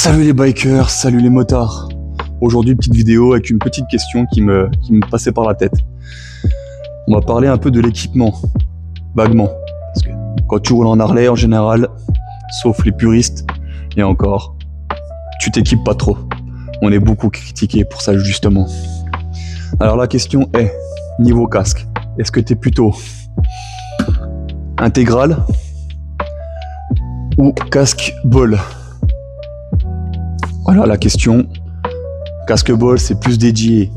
Salut les bikers, salut les motards. Aujourd'hui, petite vidéo avec une petite question qui me passait par la tête. On va parler un peu de l'équipement, vaguement. Parce que quand tu roules en Harley, en général, sauf les puristes, et encore, tu t'équipes pas trop. On est beaucoup critiqué pour ça, justement. Alors la question est, niveau casque, est-ce que t'es plutôt intégral ou casque ball? Voilà la question. Casque ball, c'est plus dédié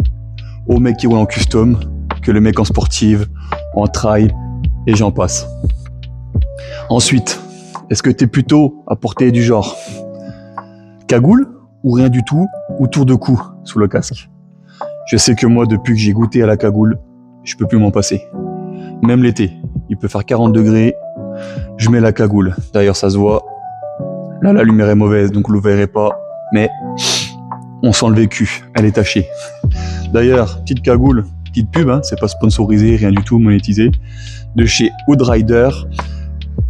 aux mecs qui roulent en custom que le mec en sportive, en trail et j'en passe. Ensuite, est-ce que t'es plutôt à portée du genre cagoule ou rien du tout ou tour de cou sous le casque? Je sais que moi, depuis que j'ai goûté à la cagoule, je peux plus m'en passer. Même l'été, il peut faire 40 degrés, je mets la cagoule. D'ailleurs, ça se voit. Là, la lumière est mauvaise, donc vous le verrez pas. Mais on sent le vécu, elle est tachée. D'ailleurs, petite cagoule, petite pub, hein, c'est pas sponsorisé, rien du tout, monétisé, de chez Hoodrider,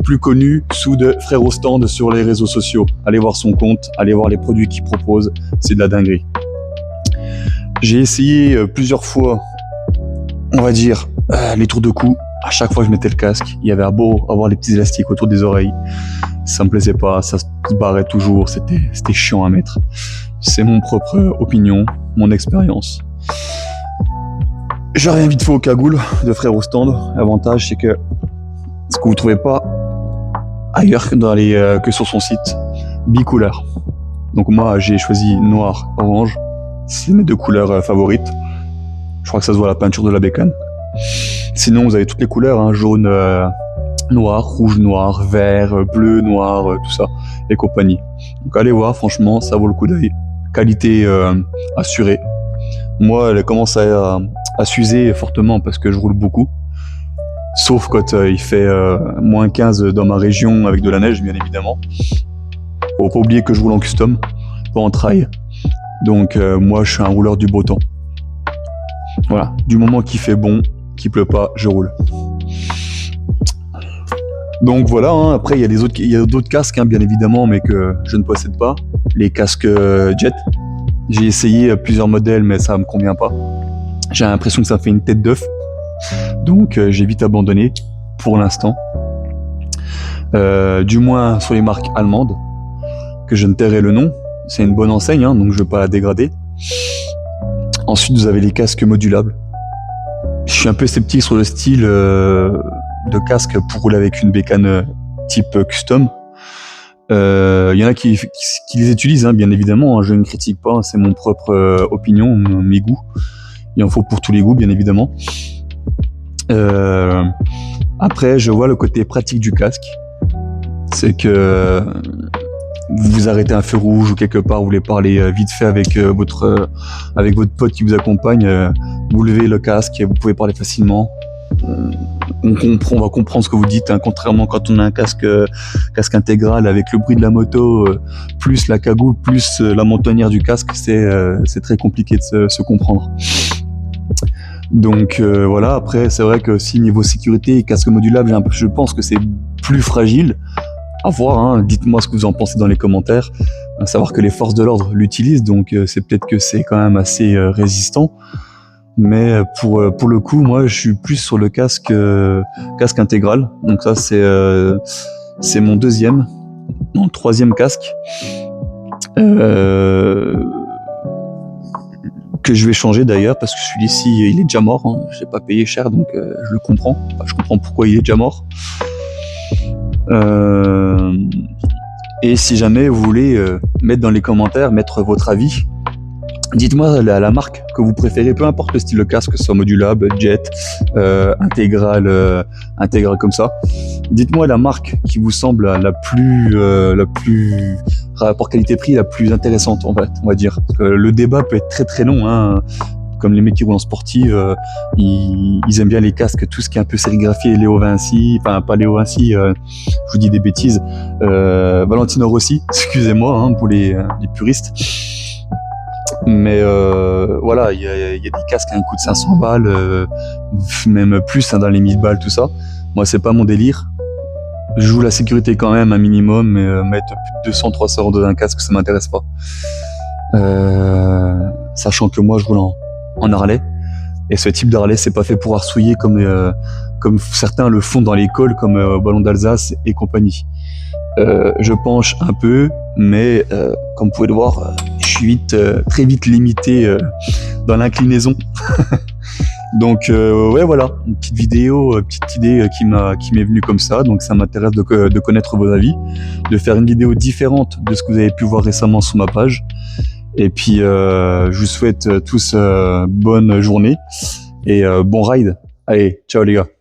plus connu sous de Frère au Stand sur les réseaux sociaux. Allez voir son compte, allez voir les produits qu'il propose, c'est de la dinguerie. J'ai essayé plusieurs fois, on va dire, les tours de cou. À chaque fois je mettais le casque, il y avait beau avoir les petits élastiques autour des oreilles. Ça me plaisait pas, ça se barrait toujours, c'était chiant à mettre. C'est mon propre opinion, mon expérience. Je reviens vite fait aux cagoules de Frère au Stand. L'avantage, c'est que ce que vous trouvez pas ailleurs que sur son site, bicouleur. Donc moi, j'ai choisi noir, orange. C'est mes deux couleurs favorites. Je crois que ça se voit à la peinture de la bécane. Sinon, vous avez toutes les couleurs, hein, jaune, noir, rouge, noir, vert, bleu, noir, tout ça, et compagnie. Donc allez voir, franchement, ça vaut le coup d'œil. Qualité assurée. Moi, elle commence à s'user fortement parce que je roule beaucoup. Sauf quand il fait moins 15 dans ma région avec de la neige, bien évidemment. Faut pas oublier que je roule en custom, pas en trail. Donc moi, je suis un rouleur du beau temps. Voilà, du moment qu'il fait bon, qu'il pleut pas, je roule. Donc voilà, hein. Après il y a d'autres casques, hein, bien évidemment, mais que je ne possède pas. Les casques Jet. J'ai essayé plusieurs modèles, mais ça me convient pas. J'ai l'impression que ça fait une tête d'œuf. Donc j'ai vite abandonné pour l'instant. Du moins sur les marques allemandes, que je ne tairai le nom. C'est une bonne enseigne, hein, donc je ne veux pas la dégrader. Ensuite, vous avez les casques modulables. Je suis un peu sceptique sur le style de casque pour rouler avec une bécane type custom. Il y en a qui les utilisent, hein, bien évidemment. Hein, je ne critique pas, c'est mon propre opinion, mes goûts. Il en faut pour tous les goûts, bien évidemment. Après, je vois le côté pratique du casque. C'est que vous arrêtez un feu rouge ou quelque part, vous voulez parler vite fait avec votre pote qui vous accompagne, vous levez le casque, vous pouvez parler facilement. On va comprendre ce que vous dites, hein, contrairement quand on a un casque intégral avec le bruit de la moto, plus la cagoule, plus la mentonnière du casque, c'est très compliqué de se comprendre. Donc voilà, après c'est vrai que aussi niveau sécurité, casque modulable, je pense que c'est plus fragile. À voir, hein. Dites-moi ce que vous en pensez dans les commentaires. À savoir que les forces de l'ordre l'utilisent, donc c'est peut-être que c'est quand même assez résistant. Mais pour le coup, moi, je suis plus sur le casque intégral. Donc ça, c'est mon troisième casque que je vais changer d'ailleurs parce que celui-ci, il est déjà mort. Hein. Je n'ai pas payé cher, donc je le comprends. Enfin, je comprends pourquoi il est déjà mort. Et si jamais vous voulez mettre dans les commentaires, mettre votre avis, dites-moi la marque que vous préférez, peu importe le style de casque, que ce soit modulable, jet, intégral comme ça. Dites-moi la marque qui vous semble la plus rapport qualité-prix, la plus intéressante, en fait, on va dire. Parce que le débat peut être très très long, hein. Comme les mecs qui roulent en sportive, ils aiment bien les casques, tout ce qui est un peu sérigraphié, Léo Vinci, enfin pas Léo Vinci, je vous dis des bêtises, Valentino Rossi, excusez-moi, hein, pour les puristes. Mais voilà, il y a des casques à un coût de 500 balles, même plus, hein, dans les 1000 balles, tout ça. Moi, c'est pas mon délire. Je joue la sécurité quand même, un minimum, mais mettre plus de 200-300 euros dans un casque, ça m'intéresse pas. Sachant que moi, je roule en Harley. Et ce type d'Harley, c'est pas fait pour arsouiller comme certains le font dans l'école, comme Ballon d'Alsace et compagnie. Je penche un peu, mais comme vous pouvez le voir, je suis très vite limité dans l'inclinaison. Donc ouais, voilà, une petite vidéo, petite idée qui m'est venue comme ça. Donc ça m'intéresse de connaître vos avis, de faire une vidéo différente de ce que vous avez pu voir récemment sur ma page. Et puis je vous souhaite tous bonne journée et bon ride. Allez, ciao les gars.